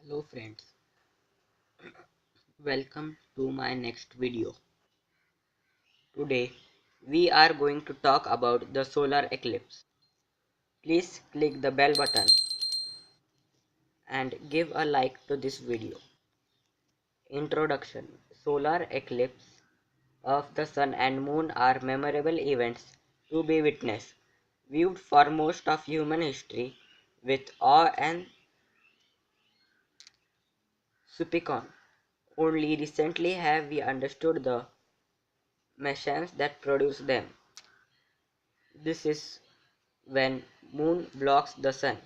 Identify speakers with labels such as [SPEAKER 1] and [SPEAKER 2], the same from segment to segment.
[SPEAKER 1] Hello friends, welcome to my next video. Today we are going to talk about the solar eclipse. Please click the bell button and give a like to this video. Introduction. Solar eclipse of the sun and moon are memorable events to be witnessed, viewed for most of human history with awe and suspicion. Only recently have we understood the machines that produce them. This is when moon blocks the sun,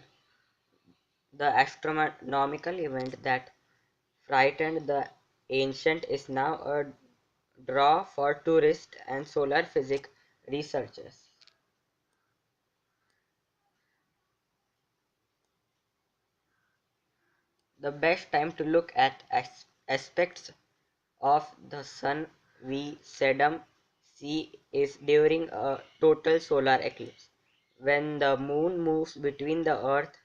[SPEAKER 1] the astronomical event that frightened the ancient is now a draw for tourists and solar physics researchers. The best time to look at aspects of the sun we seldom see is during a total solar eclipse, when the moon moves between the earth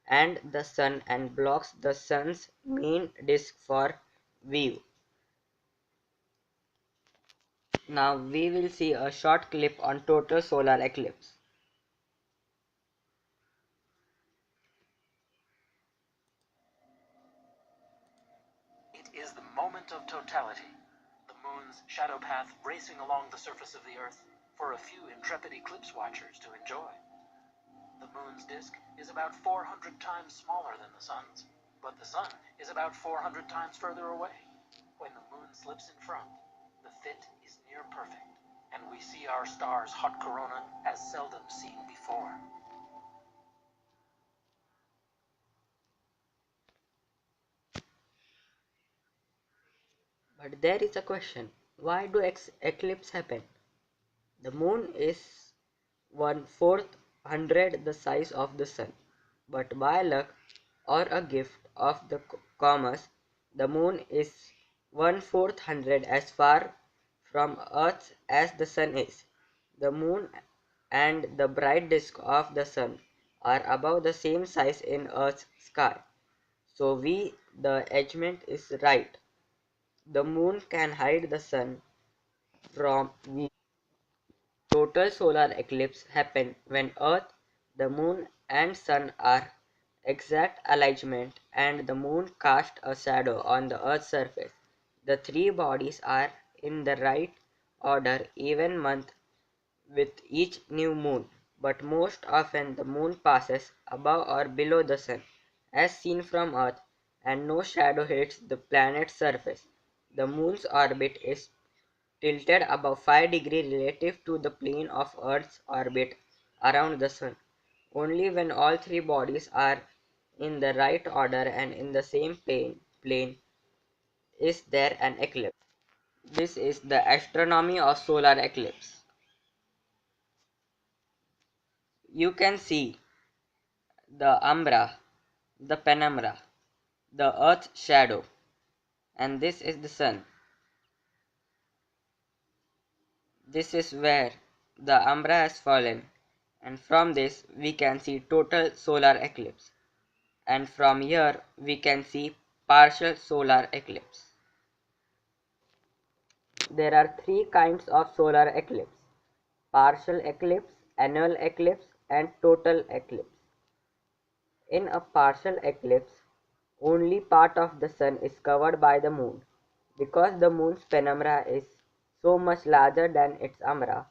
[SPEAKER 1] and the sun and blocks the sun's main disk for view. Now we will see a short clip on total solar eclipse.
[SPEAKER 2] It is the moment of totality, the moon's shadow path racing along the surface of the Earth for a few intrepid eclipse watchers to enjoy. The moon's disk is about 400 times smaller than the sun's, but the sun is about 400 times further away. When the moon slips in front, the fit is near perfect, and we see our star's hot corona as seldom seen before.
[SPEAKER 1] But there is a question, why do eclipses happen? The moon is 1/4 hundred the size of the sun, but by luck or a gift of the cosmos, the moon is 1/4 hundred as far from Earth as the sun is. The moon and the bright disk of the sun are about the same size in Earth's sky. So the judgment is right. The moon can hide the sun from view. Total solar eclipse happen when Earth, the moon and sun are exact alignment and the moon casts a shadow on the Earth's surface. The three bodies are in the right order even month with each new moon, but most often the moon passes above or below the sun, as seen from Earth, and no shadow hits the planet's surface. The moon's orbit is tilted about 5 degrees relative to the plane of Earth's orbit around the sun. Only when all three bodies are in the right order and in the same plane is there an eclipse. This is the astronomy of solar eclipse. You can see the umbra, the penumbra, the earth's shadow, and this is the sun. This is where the umbra has fallen, and from this we can see total solar eclipse, and from here we can see partial solar eclipse. There are three kinds of solar eclipse: partial eclipse, annual eclipse, and total eclipse. In a partial eclipse, only part of the sun is covered by the moon. Because the moon's penumbra is so much larger than its umbra,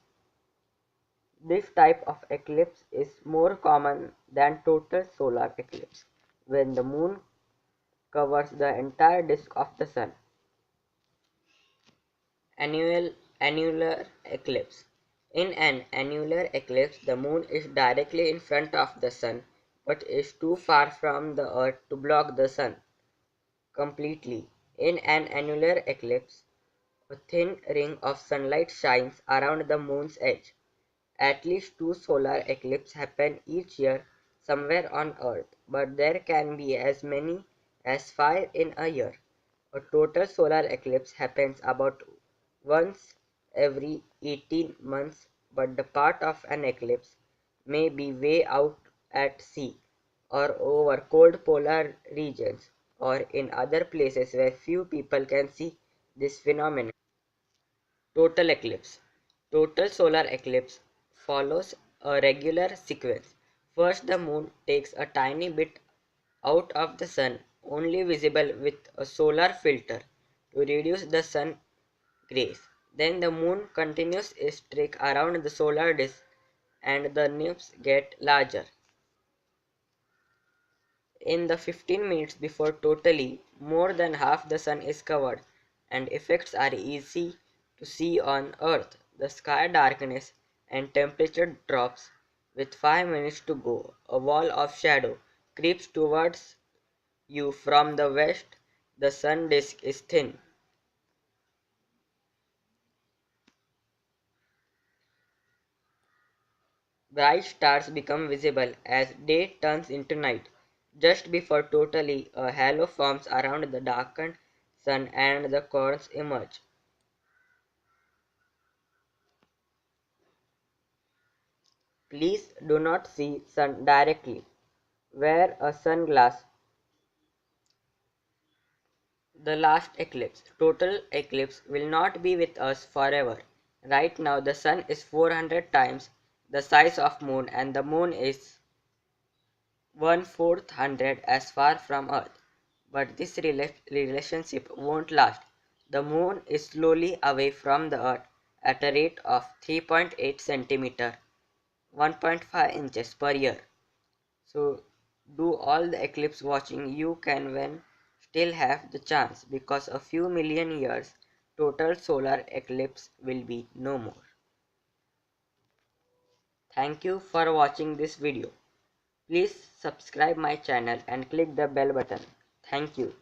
[SPEAKER 1] this type of eclipse is more common than total solar eclipse, when the moon covers the entire disk of the sun. Annular eclipse. In an annular eclipse, the moon is directly in front of the sun but is too far from the earth to block the sun completely. In an annular eclipse, a thin ring of sunlight shines around the moon's edge. At least two solar eclipses happen each year somewhere on Earth, but there can be as many as 5 in a year. A total solar eclipse happens about once every 18 months, but the part of an eclipse may be way out at sea or over cold polar regions or in other places where few people can see this phenomenon. Total eclipse. Total solar eclipse follows a regular sequence. First, the moon takes a tiny bit out of the sun, only visible with a solar filter to reduce the sun grace. Then the moon continues its trek around the solar disk and the nymphs get larger. In the 15 minutes before totally, more than half the sun is covered, and effects are easy to see on Earth. The sky darkness and temperature drops. With 5 minutes to go, a wall of shadow creeps towards you from the west. The sun disk is thin. Bright stars become visible as day turns into night. Just before totally, a halo forms around the darkened sun and the corns emerge. Please do not see sun directly. Wear a sunglass. The last eclipse. Total eclipse will not be with us forever. Right now the sun is 400 times the size of moon and the moon is 1/4 hundred as far from Earth. But this relationship won't last. The moon is slowly away from the Earth at a rate of 3.8 centimeter, 1.5 inches per year. So do all the eclipse watching you can when still have the chance, because a few million years total solar eclipse will be no more. Thank you for watching this video. Please subscribe my channel and click the bell button. Thank you.